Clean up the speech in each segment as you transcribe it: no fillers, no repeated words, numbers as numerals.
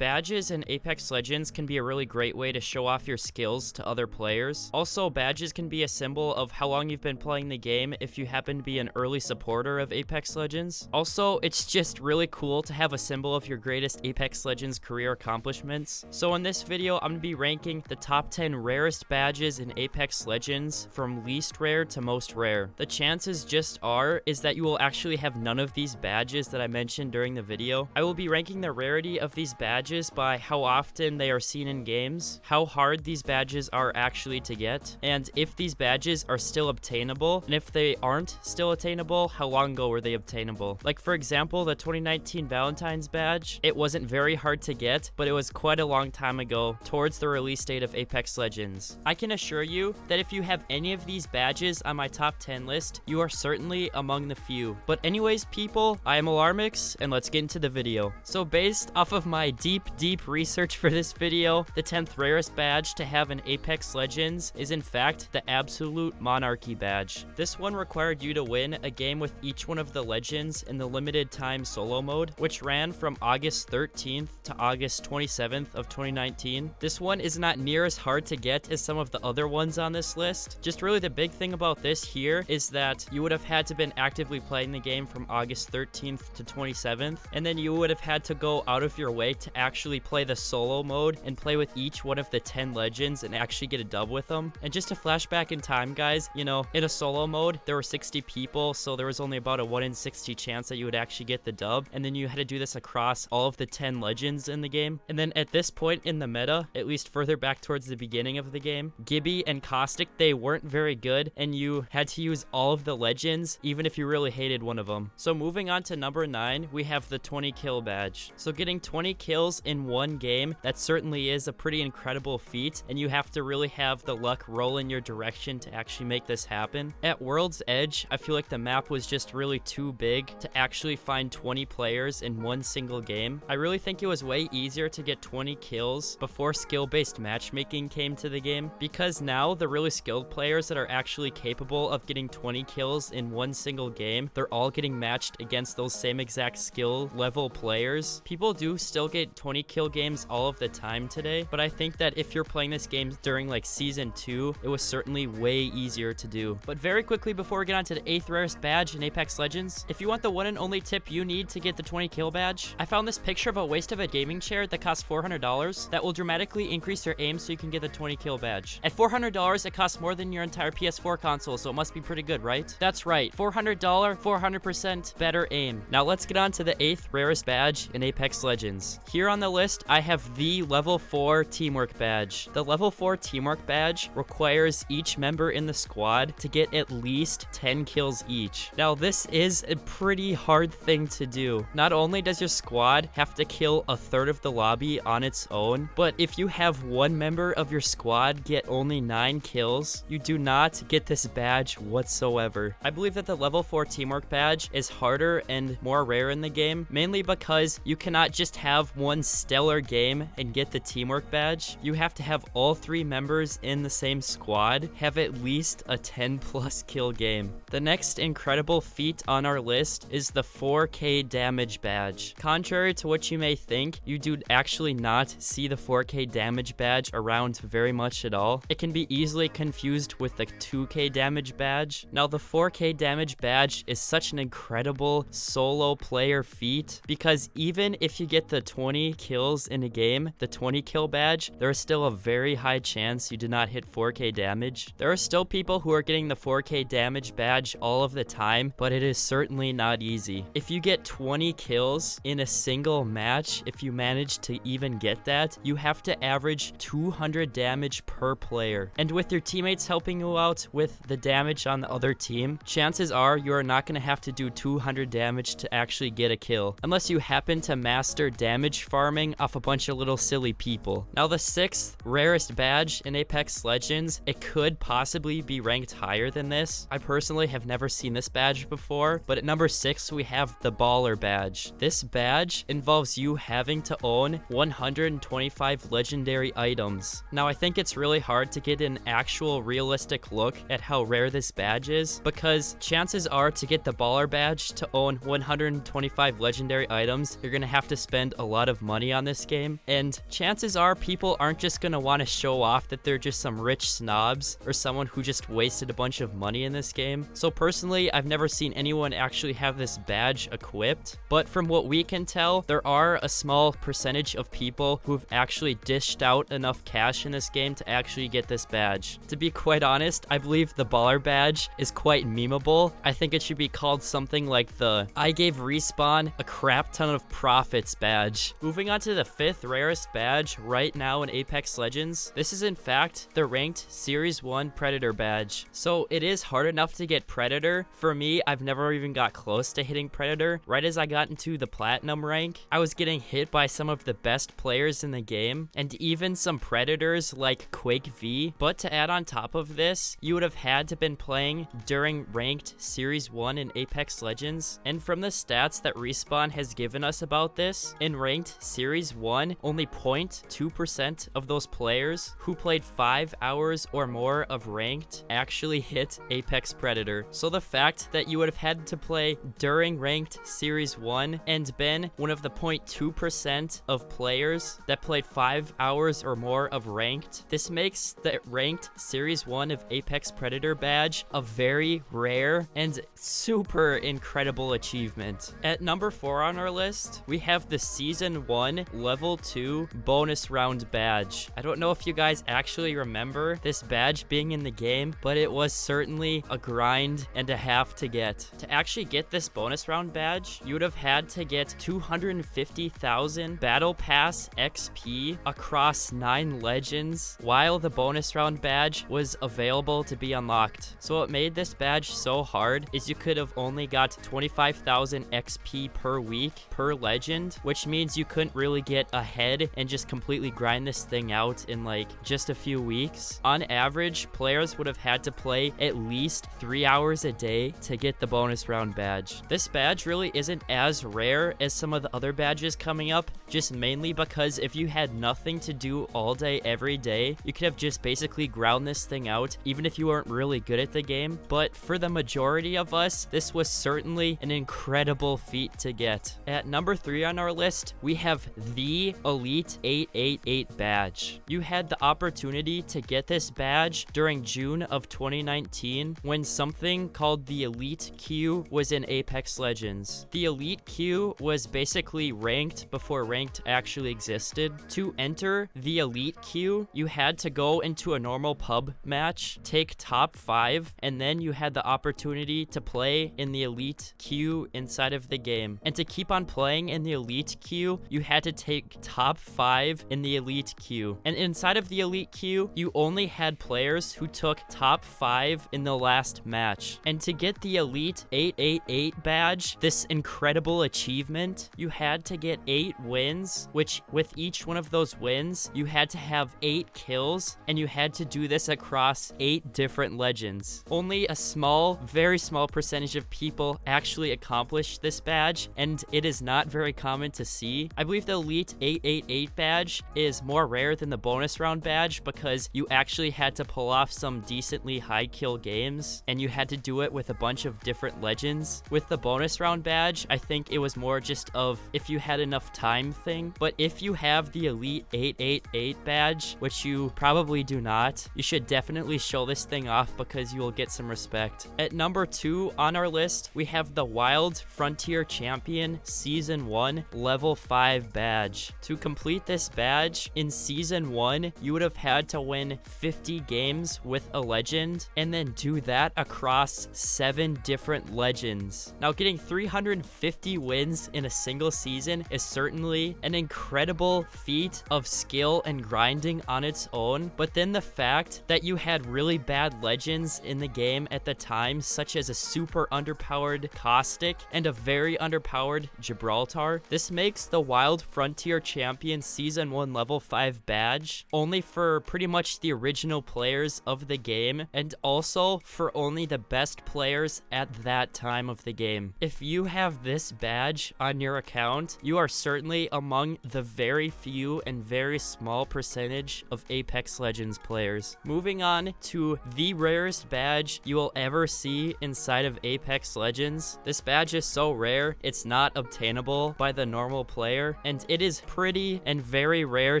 Badges in Apex Legends can be a really great way to show off your skills to other players. Also, badges can be a symbol of how long you've been playing the game if you happen to be an early supporter of Apex Legends. Also, it's just really cool to have a symbol of your greatest Apex Legends career accomplishments. So in this video, I'm going to be ranking the top 10 rarest badges in Apex Legends from least rare to most rare. The chances just is that you will actually have none of these badges that I mentioned during the video. I will be ranking the rarity of these badges by how often they are seen in games, how hard these badges are actually to get, and if these badges are still obtainable, and if they aren't still attainable, how long ago were they obtainable. Like for example, the 2019 Valentine's badge, it wasn't very hard to get, but it was quite a long time ago, towards the release date of Apex Legends. I can assure you that if you have any of these badges on my top 10 list, you are certainly among the few. But anyways, people, I am Alarmix, and let's get into the video. So based off of my deep research for this video, the 10th rarest badge to have in Apex Legends is in fact the absolute monarchy badge. This one required you to win a game with each one of the legends in the limited time solo mode, which ran from August 13th to August 27th of 2019. This one is not near as hard to get as some of the other ones on this list. Just really the big thing about this here is that you would have had to been actively playing the game from August 13th to 27th, and then you would have had to go out of your way to actually play the solo mode and play with each one of the 10 legends and actually get a dub with them. And just to flashback in time, guys, you know, in a solo mode, there were 60 people, so there was only about a 1 in 60 chance that you would actually get the dub, and then you had to do this across all of the 10 legends in the game. And then at this point in the meta, at least further back towards the beginning of the game, Gibby and Caustic, they weren't very good, and you had to use all of the legends, even if you really hated one of them. So moving on to number 9, we have the 20 kill badge. So getting 20 kills in one game, that certainly is a pretty incredible feat, and you have to really have the luck roll in your direction to actually make this happen. At World's Edge, I feel like the map was just really too big to actually find 20 players in one single game. I really think it was way easier to get 20 kills before skill-based matchmaking came to the game, because now the really skilled players that are actually capable of getting 20 kills in one single game, they're all getting matched against those same exact skill level players. People do still get 20 kill games all of the time today, but I think that if you're playing this game during like season 2, it was certainly way easier to do. But very quickly before we get on to the 8th rarest badge in Apex Legends, if you want the one and only tip you need to get the 20 kill badge, I found this picture of a waist of a gaming chair that costs $400 that will dramatically increase your aim so you can get the 20 kill badge. At $400, it costs more than your entire PS4 console, so it must be pretty good, right? That's right, $400, 400% better aim. Now let's get on to the 8th rarest badge in Apex Legends. Here on the list, I have the level 4 teamwork badge. The level 4 teamwork badge requires each member in the squad to get at least 10 kills each. Now this is a pretty hard thing to do. Not only does your squad have to kill a third of the lobby on its own, but if you have one member of your squad get only 9 kills, you do not get this badge whatsoever. I believe that the level 4 teamwork badge is harder and more rare in the game, mainly because you cannot just have one stellar game and get the teamwork badge. You have to have all 3 members in the same squad have at least a 10+ kill game. The next incredible feat on our list is the 4K damage badge. Contrary to what you may think, you do actually not see the 4K damage badge around very much at all. It can be easily confused with the 2K damage badge. Now the 4K damage badge is such an incredible solo player feat, because even if you get the 20 kills in a game, the 20 kill badge, there is still a very high chance you do not hit 4K damage. There are still people who are getting the 4K damage badge all of the time, but it is certainly not easy. If you get 20 kills in a single match, if you manage to even get that, you have to average 200 damage per player. And with your teammates helping you out with the damage on the other team, chances are you are not going to have to do 200 damage to actually get a kill, unless you happen to master damage farming off a bunch of little silly people. Now the 6th rarest badge in Apex Legends, it could possibly be ranked higher than this. I personally have never seen this badge before, but at number 6 we have the baller badge. This badge involves you having to own 125 legendary items. Now I think it's really hard to get an actual realistic look at how rare this badge is, because chances are to get the baller badge to own 125 legendary items, you're gonna have to spend a lot of money on this game, and chances are people aren't just gonna want to show off that they're just some rich snobs or someone who just wasted a bunch of money in this game. So personally, I've never seen anyone actually have this badge equipped, but from what we can tell, there are a small percentage of people who've actually dished out enough cash in this game to actually get this badge. To be quite honest, I believe the baller badge is quite memeable. I think it should be called something like the "I gave Respawn a crap ton of profits" badge. Moving on to the 5th rarest badge right now in Apex Legends. This is in fact the ranked Series 1 Predator badge. So it is hard enough to get Predator. For me, I've never even got close to hitting Predator. Right as I got into the Platinum rank, I was getting hit by some of the best players in the game, and even some Predators like Quake V. But to add on top of this, you would have had to been playing during ranked Series 1 in Apex Legends. And from the stats that Respawn has given us about this, in ranked Series 1, only 0.2% of those players who played 5 hours or more of ranked actually hit Apex Predator. So the fact that you would have had to play during ranked Series 1 and been one of the 0.2% of players that played 5 hours or more of ranked, this makes the ranked Series 1 of Apex Predator badge a very rare and super incredible achievement. At number 4 on our list, we have the Season 1 Level 2 bonus round badge. I don't know if you guys actually remember this badge being in the game, but it was certainly a grind and a half to get. To actually get this bonus round badge, you would have had to get 250,000 Battle Pass XP across 9 legends while the bonus round badge was available to be unlocked. So what made this badge so hard is you could have only got 25,000 XP per week per legend, which means you couldn't really get ahead and just completely grind this thing out in like just a few weeks. On average, players would have had to play at least 3 hours a day to get the bonus round badge. This badge really isn't as rare as some of the other badges coming up, just mainly because if you had nothing to do all day every day, you could have just basically ground this thing out even if you weren't really good at the game. But for the majority of us, this was certainly an incredible feat to get. At number 3 on our list, we have the Elite 888 badge. You had the opportunity to get this badge during June of 2019 when something called the Elite Queue was in Apex Legends. The Elite Queue was basically ranked before ranked actually existed. To enter the Elite Queue, you had to go into a normal pub match, take top 5, and then you had the opportunity to play in the Elite Queue inside of the game. And to keep on playing in the Elite Queue, you had to take top 5 in the Elite Queue. And inside of the Elite Queue, you only had players who took top 5 in the last match. And to get the Elite 888 badge, this incredible achievement, you had to get 8 wins, which with each one of those wins, you had to have 8 kills, and you had to do this across 8 different legends. Only a small, very small percentage of people actually accomplished this badge, and it is not very common to see. I believe the Elite 888 badge is more rare than the bonus round badge because you actually had to pull off some decently high kill games, and you had to do it with a bunch of different legends. With the bonus round badge, I think it was more just of if you had enough time thing. But if you have the Elite 888 badge, which you probably do not, you should definitely show this thing off because you will get some respect. At number 2 on our list, we have the Wild Frontier Champion Season 1 Level 5 badge. To complete this badge, in Season 1, you would have had to win 50 games with a legend and then do that across 7 different legends. Now, getting 350 wins in a single season is certainly an incredible feat of skill and grinding on its own, but then the fact that you had really bad legends in the game at the time, such as a super underpowered Caustic and a very underpowered Gibraltar, this makes the Wild Frontier Champion Season 1 Level 5 badge only for pretty much the original players of the game, and also for only the best players at that time of the game. If you have this badge on your account, you are certainly among the very few and very small percentage of Apex Legends players. Moving on to the rarest badge you will ever see inside of Apex Legends. This badge is so rare, it's not obtainable by the normal player, and it is pretty and very rare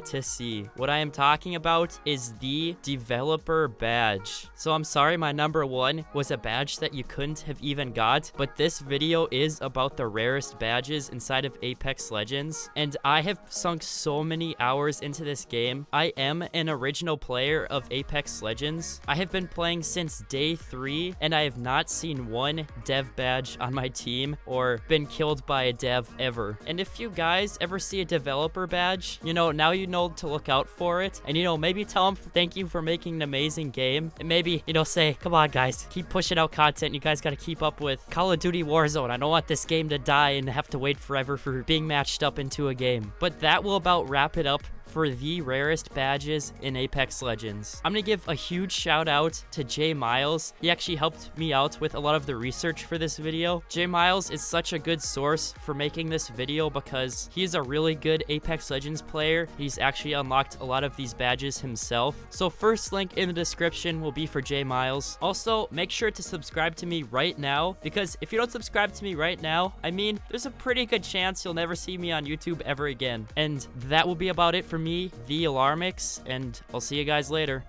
to see. What I am talking about is the developer badge. So I'm sorry my number 1 was a badge that you couldn't have even got, but this video is about the rarest badges inside of Apex Legends, and I have sunk so many hours into this game. I am an original player of Apex Legends. I have been playing since day 3, and I have not seen one dev badge on my team or been killed by a dev ever. And if you guys ever see a developer badge, now you know to look out for it, and maybe tell them thank you for making an amazing game, and maybe say, come on guys, keep pushing out content. You guys got to keep up with Call of Duty Warzone. I don't want this game to die and have to wait forever for being matched up into a game. But that will about wrap it up for the rarest badges in Apex Legends. I'm gonna give a huge shout out to J Miles. He actually helped me out with a lot of the research for this video. J Miles is such a good source for making this video because he's a really good Apex Legends player. He's actually unlocked a lot of these badges himself. So first link in the description will be for J Miles. Also, make sure to subscribe to me right now, because if you don't subscribe to me right now, there's a pretty good chance you'll never see me on YouTube ever again. And that will be about it for me, the Alarmix, and I'll see you guys later.